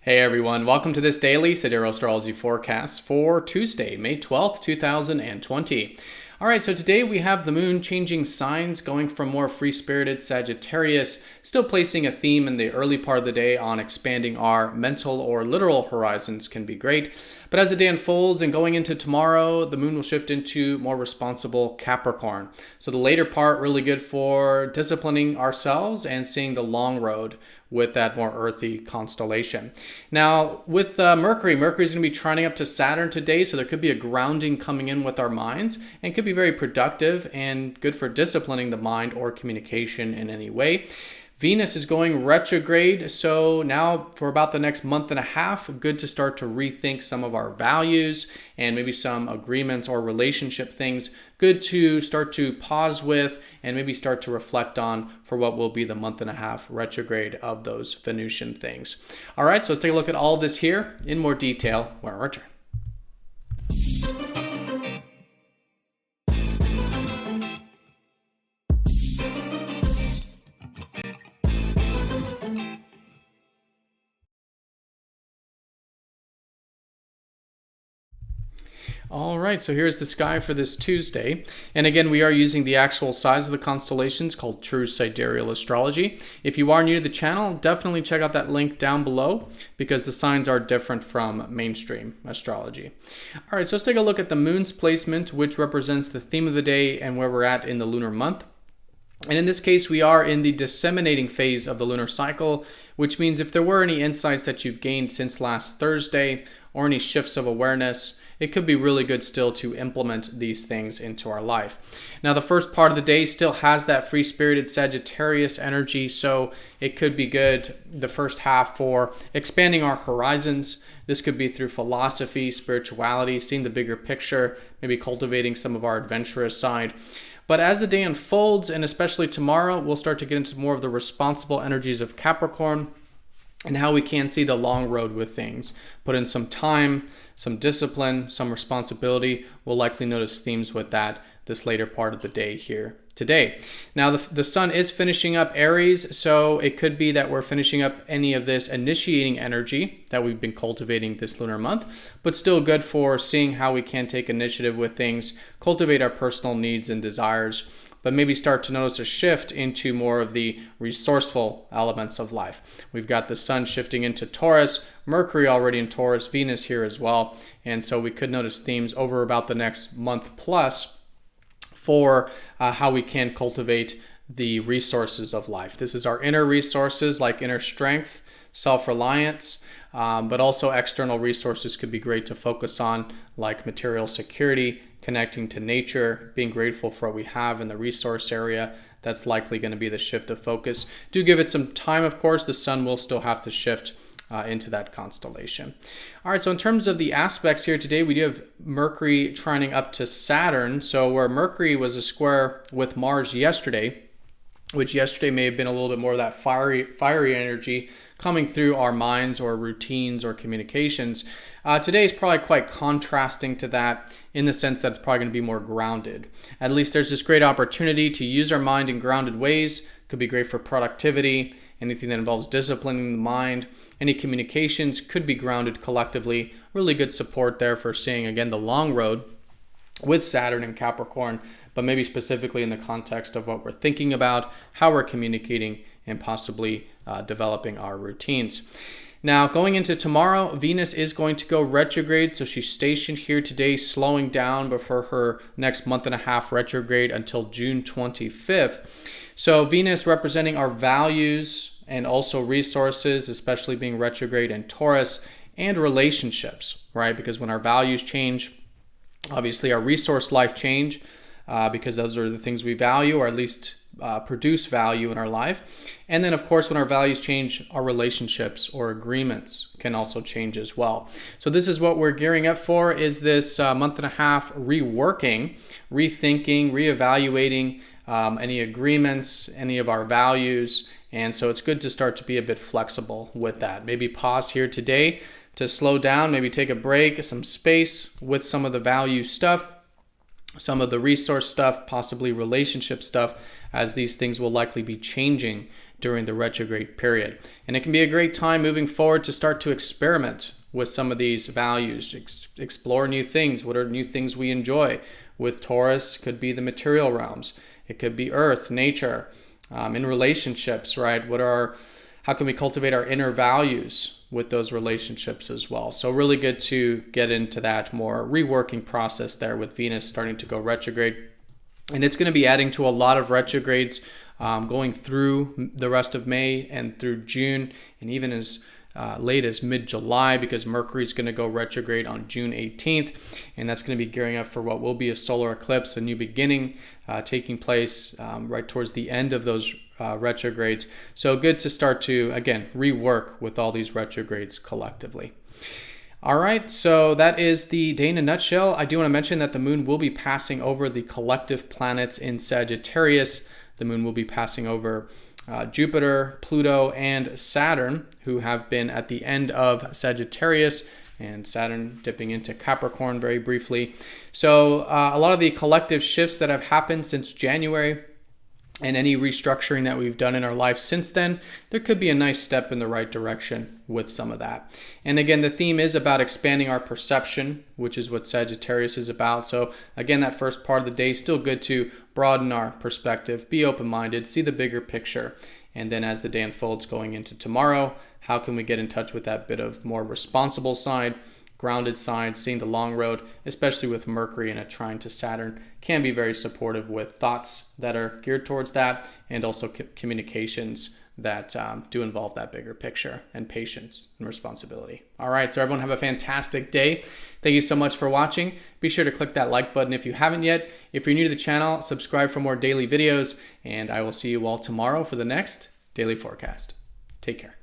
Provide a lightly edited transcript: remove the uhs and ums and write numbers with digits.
Hey everyone, welcome to this daily Sidereal Astrology forecast for Tuesday, May 12th, 2020. Alright, so today we have the moon changing signs, going from more free-spirited Sagittarius, still placing a theme in the early part of the day on expanding our mental or literal horizons can be great. But as the day unfolds and going into tomorrow, the moon will shift into more responsible Capricorn. So the later part really good for disciplining ourselves and seeing the long road with that more earthy constellation. Now, with Mercury is going to be trining up to Saturn today, so there could be a grounding coming in with our minds, and could be very productive and good for disciplining the mind or communication in any way. Venus is going retrograde, so now for about the next month and a half, good to start to rethink some of our values and maybe some agreements or relationship things. Good to start to pause with and maybe start to reflect on for what will be the month and a half retrograde of those Venusian things. All right, so let's take a look at all of this here in more detail when we return. All right, so here's the sky for this Tuesday. And again, we are using the actual size of the constellations called True Sidereal Astrology. If you are new to the channel, definitely check out that link down below because the signs are different from mainstream astrology. All right, so let's take a look at the moon's placement, which represents the theme of the day and where we're at in the lunar month. And in this case, we are in the disseminating phase of the lunar cycle, which means if there were any insights that you've gained since last Thursday or any shifts of awareness, it could be really good still to implement these things into our life. Now, the first part of the day still has that free-spirited Sagittarius energy, so it could be good the first half for expanding our horizons. This could be through philosophy, spirituality, seeing the bigger picture, maybe cultivating some of our adventurous side. But as the day unfolds, and especially tomorrow, we'll start to get into more of the responsible energies of Capricorn and how we can see the long road with things. Put in some time, some discipline, some responsibility. We'll likely notice themes with that this later part of the day here today. Now, the sun is finishing up Aries, so it could be that we're finishing up any of this initiating energy that we've been cultivating this lunar month, but still good for seeing how we can take initiative with things, cultivate our personal needs and desires, but maybe start to notice a shift into more of the resourceful elements of life. We've got the sun shifting into Taurus, Mercury already in Taurus, Venus here as well, and so we could notice themes over about the next month plus for how we can cultivate the resources of life. This is our inner resources like inner strength, self-reliance, but also external resources could be great to focus on, like material security, connecting to nature, being grateful for what we have in the resource area. That's likely going to be the shift of focus. Do give it some time, of course. The sun will still have to shift into that constellation. All right, so in terms of the aspects here today, we do have Mercury trining up to Saturn. So where Mercury was a square with Mars yesterday, which yesterday may have been a little bit more of that fiery energy coming through our minds or routines or communications. Today is probably quite contrasting to that in the sense that it's probably going to be more grounded. At least there's this great opportunity to use our mind in grounded ways. Could be great for productivity, anything that involves disciplining the mind. Any communications could be grounded collectively. Really good support there for seeing, again, the long road with Saturn and Capricorn, but maybe specifically in the context of what we're thinking about, how we're communicating, and possibly developing our routines. Now, going into tomorrow, Venus is going to go retrograde, so she's stationed here today, slowing down before her next month and a half retrograde until June 25th. So Venus representing our values and also resources, especially being retrograde in Taurus, and relationships, right? Because when our values change, obviously our resource life change, because those are the things we value, or at least produce value in our life. And then, of course, when our values change, our relationships or agreements can also change as well. So this is what we're gearing up for, is this month and a half reworking, rethinking, reevaluating any agreements, any of our values. And so it's good to start to be a bit flexible with that. Maybe pause here today to slow down, maybe take a break, some space with some of the value stuff, some of the resource stuff, possibly relationship stuff, as these things will likely be changing during the retrograde period. And it can be a great time moving forward to start to experiment with some of these values, explore new things. What are new things we enjoy? With Taurus, could be the material realms. It could be earth, nature, in relationships, right? How can we cultivate our inner values with those relationships as well? So really good to get into that more reworking process there with Venus starting to go retrograde. And it's going to be adding to a lot of retrogrades going through the rest of May and through June, and even as late as mid-July, because Mercury is going to go retrograde on June 18th, and that's going to be gearing up for what will be a solar eclipse, a new beginning taking place right towards the end of those retrogrades. So good to start to, again, rework with all these retrogrades collectively. All right, so that is the day in a nutshell. I do want to mention that the moon will be passing over the collective planets in Sagittarius. The moon will be passing over Jupiter, Pluto, and Saturn, who have been at the end of Sagittarius, and Saturn dipping into Capricorn very briefly. So a lot of the collective shifts that have happened since January and any restructuring that we've done in our life since then, there could be a nice step in the right direction with some of that. And again, the theme is about expanding our perception, which is what Sagittarius is about. So again, that first part of the day is still good to broaden our perspective, be open-minded, see the bigger picture. And then as the day unfolds going into tomorrow, how can we get in touch with that bit of more responsible side, grounded side, seeing the long road, especially with Mercury in a trine to Saturn, can be very supportive with thoughts that are geared towards that, and also communications that do involve that bigger picture, and patience and responsibility. All right, so everyone have a fantastic day. Thank you so much for watching. Be sure to click that like button if you haven't yet. If you're new to the channel, subscribe for more daily videos, and I will see you all tomorrow for the next daily forecast. Take care.